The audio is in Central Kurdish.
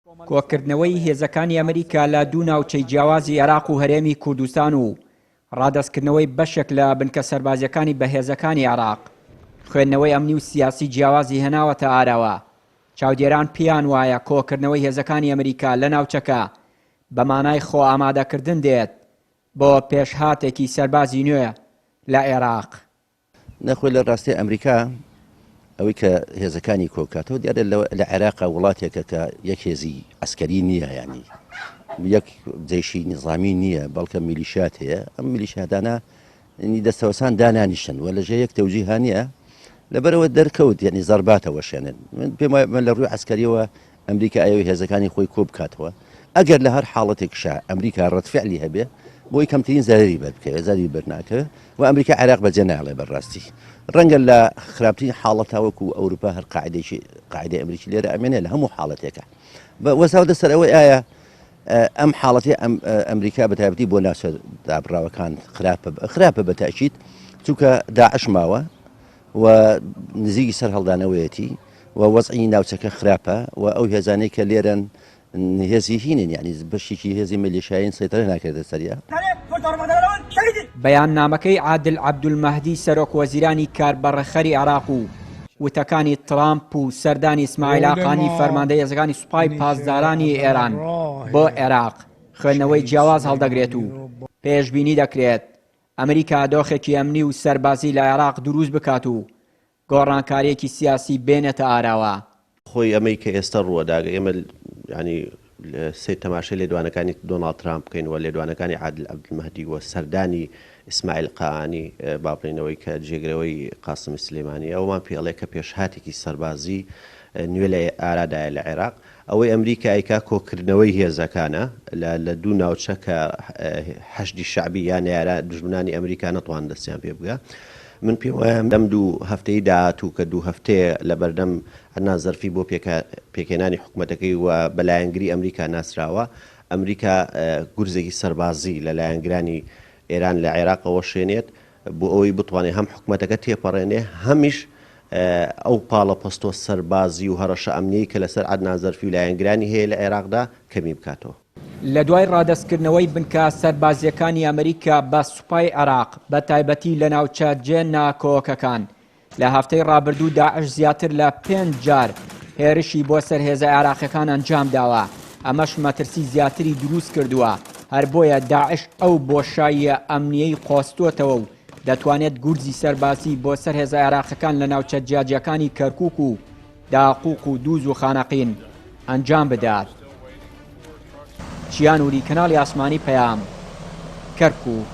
کۆکردنەوەی هێزەکانی ئەمریکا لە دوو ناوچەی جیاوازی عێراق و هەرێمی کوردستان و ڕادەستکردنەوەی بەشێک لە بنکە سەربازیەکانی بەهێزەکانی عێراق خوێندنەوەی ئەمنی و سیاسی جیاوازی هێناوەتە ئاراوە. چاودێران پێیان وایە کۆکردنەوەی هێزەکانی ئەمریکا لە ناوچەکە بە مانای خۆ ئامادەکردن دێت بۆ پێشهاتێکی سەربازی نوێ لە عێراق. نەخۆی لە ڕاستی ئەمریکا ئەوەی کە هێزەکانی کۆکاتەوە دیارە لە عێراقا وڵاتێکە کە یەک هێزی ئەسکەری نییە، ینی یەک جێشی نظامی نییە، بەڵکە میلیشیات هەیە. ئەم میلیشیادانە دەستەوەسان دانانیشن و لەژێ یەک تەوجیهانیە لەبەرەوە دەرکەوت، یعنی زەرباتەوە شێنن. پێم وایە لە ڕووی عەسکەریەوە ئەمریکا ئەوەی هێزەکانی خۆی کۆ بکاتەوە، ئەگەر لە هەر حاڵەتێکشا ئەمریکا ڕەتفعلی هەبێ بۆی کەمترین زەرری بەربکەوێت، زەری بەرناکەوێت و ئەمریکا عێراق بەجێ ناڵێ. بەڕاستی ڕەنگە لە خراپترین حاڵەتاوەکو ئەوروپا هەر قاعدەی ئەمریکی لێرە ئەمێنێ لە هەموو حاڵەتێکە. وەساو دەسەر ئەوەی ئایا ئەم حاڵەتی ئەمریکا بەتایبەتی بۆ ناوچە دابڕاوەکان خراپە بەتاکید، چونکە داعش ماوە و نزیکی سەر هەڵدانەوەیەتی و وەزعی ناوچەکە خراپە و ئەو هێزانەی کە لێرەن هێزی هینن، یعنی بەشێکی هێزی ملیشیاین سەیطرە ناکردە سەریە. بەیاننامەکەی عادل عەبدولمەهدی سەرۆک وەزیرانی کاربەڕەخەری عێراق و وتەکانی ترامپ و سەردانی ئیسماعیل عاقانی فەرماندەی هێزەکانی سوپای پاسدارانی ئێران بۆ عێراق خوێندنەوەی جیاواز هەڵدەگرێت و پێشبینی دەکرێت ئەمریکا دۆخێکی ئەمنی و سەربازی لە عێراق دروست بکات و گۆڕانکاریەکی سیاسی بێنێتە ئاراوە. خۆی ئەمەی کە ئێستا ڕووەداگە ئێمە ینی سێ تەماشای لێدوانەکانی دۆناڵد ترامپ بکەین و لێدوانەکانی عادل عەبدولمەهدی و سەردانی ئیسماعیل قاعانی باڵێنەوەی کە جێگرەوەی قاسمی سلێمانی ئەومان پێڵێ کە پێشهاتێکی سەربازی نوێ لە ئارادایە لە عێراق. ئەوەی ئەمریکا ئەیکا کۆکردنەوەی هێزەکانە لە دوو ناوچە کە حەشدی شعبی یان یارە دژمنانی ئەمریکا نەتوان دەستیان پێ بگە. من پێم وایە دەم دوو هەفتەی داهاتوو کە دوو هەفتەیە لە بەردەم هەنا زەرفی بۆ پێکێنانی حکوومەتەکەی و بەلایەنگری ئەمریکا ناسراوە. ئەمریکا گورزێکی سەربازی لە لایەنگرانی ئێران لە عێراقەوە شوێنێت بۆ ئەوەی بتوانێت هەم حکوومەتەکە تێپەڕێنێ، هەمیش ئەو پاڵە پەستۆ سەربازی و هەڕەشە ئەمنیەی کە لەسەر عەدنا زەرفی و لایەنگرانی هەیە لە عێراقدا کەمی بکاتەوە. لە دوای ڕادەستکردنەوەی بنکە سەربازیەکانی ئەمریکا بە سوپای عێراق بە تایبەتی لە ناوچە جێنا کۆکەکان لە هەفتەی ڕابردوو داعش زیاتر لە 5 جار هێرشی بۆ سەر هێزە عێراقیەکان ئەنجام داوە. ئەمەش مەترسی زیاتری دروست کردووە، هەر بۆیە داعش ئەو بۆشاییە ئەمنیەی قۆستوتەوە و دەتوانێت گورزی سەربازی بۆ سەر هێزە عێراقیەکان لە ناوچە جیاجیەکانی کەرکووک و داقووق و دووز و خانەقین ئەنجام بدات. چیان وری کەناڵی ئاسمانی پەیام، کەرکووک.